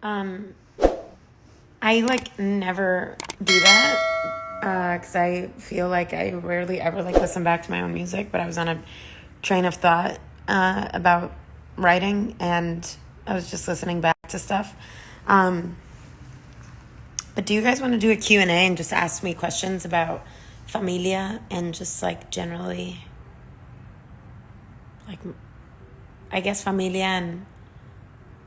Um, I never do that because I feel like I rarely ever listen back to my own music. But I was on a train of thought about writing, and I was just listening back to stuff. But do you guys want to do a Q&A and just ask me questions about familia and just generally, I guess familia and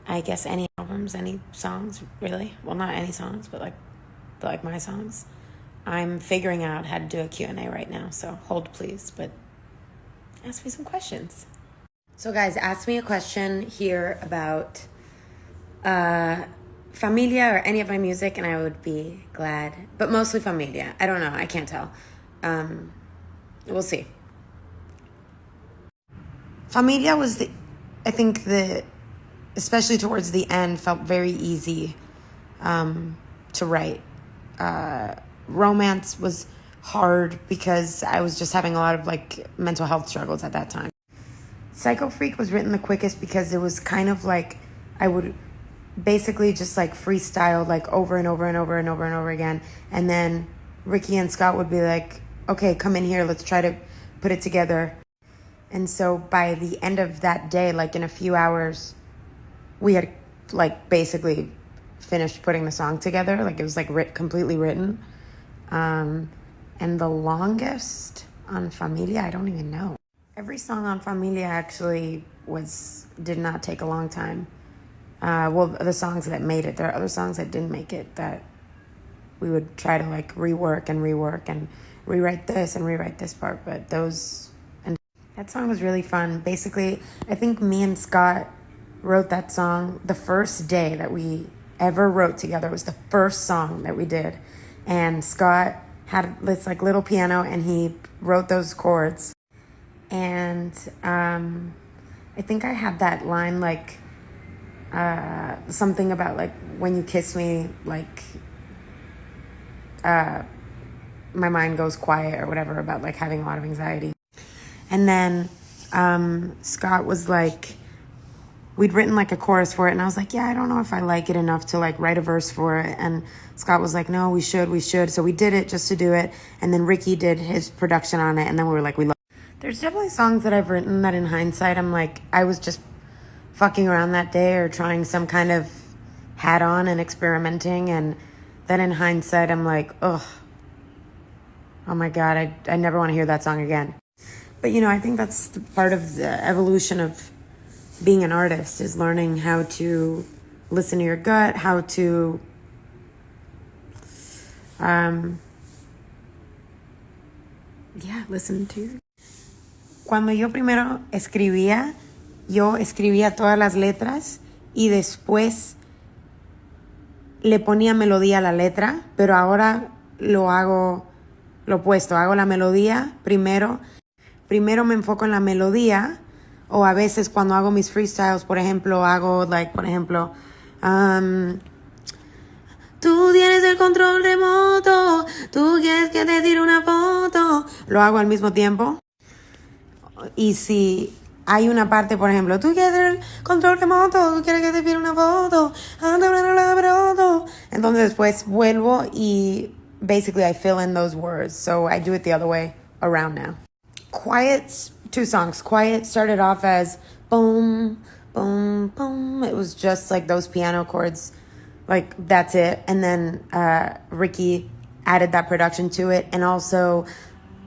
I guess any albums, any songs, really? Well, not any songs, but my songs. I'm figuring out how to do a Q&A right now, so hold please, but ask me some questions. So guys, ask me a question here about familia or any of my music, and I would be glad. But mostly familia. I don't know. I can't tell. We'll see. Familia was especially towards the end, felt very easy to write. Romance was hard because I was just having a lot of mental health struggles at that time. Psycho Freak was written the quickest because it was kind of I would basically just freestyle over and over and over and over and over again. And then Ricky and Scott would be like, okay, come in here, let's try to put it together. And so by the end of that day, in a few hours, we had basically finished putting the song together. It was completely written. And the longest on Familia, I don't even know. Every song on Familia actually did not take a long time. Well, the songs that made it. There are other songs that didn't make it that we would try to rework and rewrite this and rewrite this part. But that song was really fun. Basically, I think me and Scott wrote that song the first day that we ever wrote together. It was the first song that we did. And Scott had this little piano and he wrote those chords. And I think I had that line something about when you kiss me, my mind goes quiet or whatever, about having a lot of anxiety. And then Scott was we'd written a chorus for it, and I was yeah, I don't know if I like it enough to write a verse for it. And Scott was no, we should. So we did it just to do it. And then Ricky did his production on it, and then we were we love it. There's definitely songs that I've written that in hindsight I'm I was just fucking around that day or trying some kind of hat on and experimenting, and then in hindsight I'm ugh, oh my god, I never want to hear that song again. But I think that's the part of the evolution of being an artist, is learning how to listen to your gut, how to listen to your... Cuando yo primero escribía, yo escribía todas las letras y después le ponía melodía a la letra, pero ahora lo hago lo opuesto, hago la melodía primero me enfoco en la melodía, o a veces cuando hago mis freestyles, por ejemplo, hago tú tienes el control remoto, tú quieres que te tire una foto, lo hago al mismo tiempo. Y si hay una parte, por ejemplo, tú quieres el control remoto, tú quieres que te tire una foto, entonces después vuelvo y basically I fill in those words. So I do it the other way around now. Quiet, 2 songs. Quiet started off as boom, boom, boom. It was just those piano chords, that's it. And then Ricky added that production to it. And also,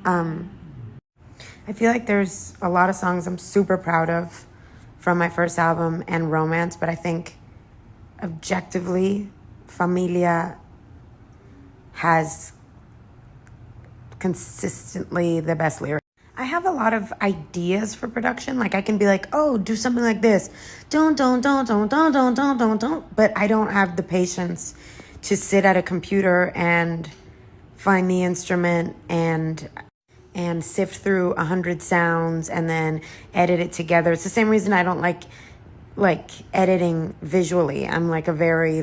I feel there's a lot of songs I'm super proud of from my first album and Romance, but I think objectively, Familia has consistently the best lyrics. I have a lot of ideas for production. I can be oh, do something like this. Don't. But I don't have the patience to sit at a computer and find the instrument and sift through 100 sounds and then edit it together. It's the same reason I don't like editing visually. I'm a very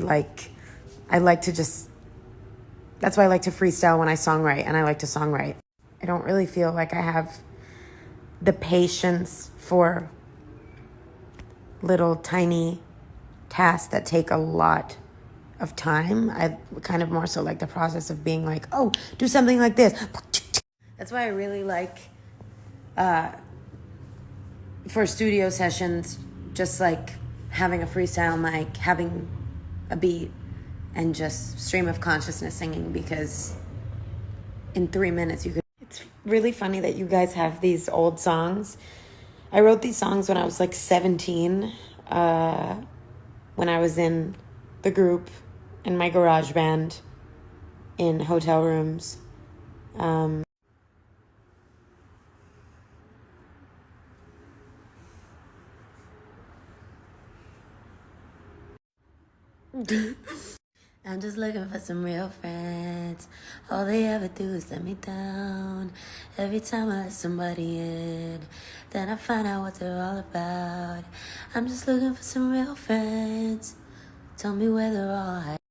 I like to just... That's why I like to freestyle when I songwrite, and I like to songwrite. I don't really feel I have the patience for little tiny tasks that take a lot of time. I kind of more so like the process of being like, oh, do something like this. That's why I really like for studio sessions, just like having a freestyle mic, having a beat, and just stream of consciousness singing, because in 3 minutes you could. It's really funny that you guys have these old songs. I wrote these songs when I was like 17, when I was in the group, in my garage band, in hotel rooms. I'm just looking for some real friends. All they ever do is let me down. Every time I let somebody in, then I find out what they're all about. I'm just looking for some real friends. Tell me where they're all hiding.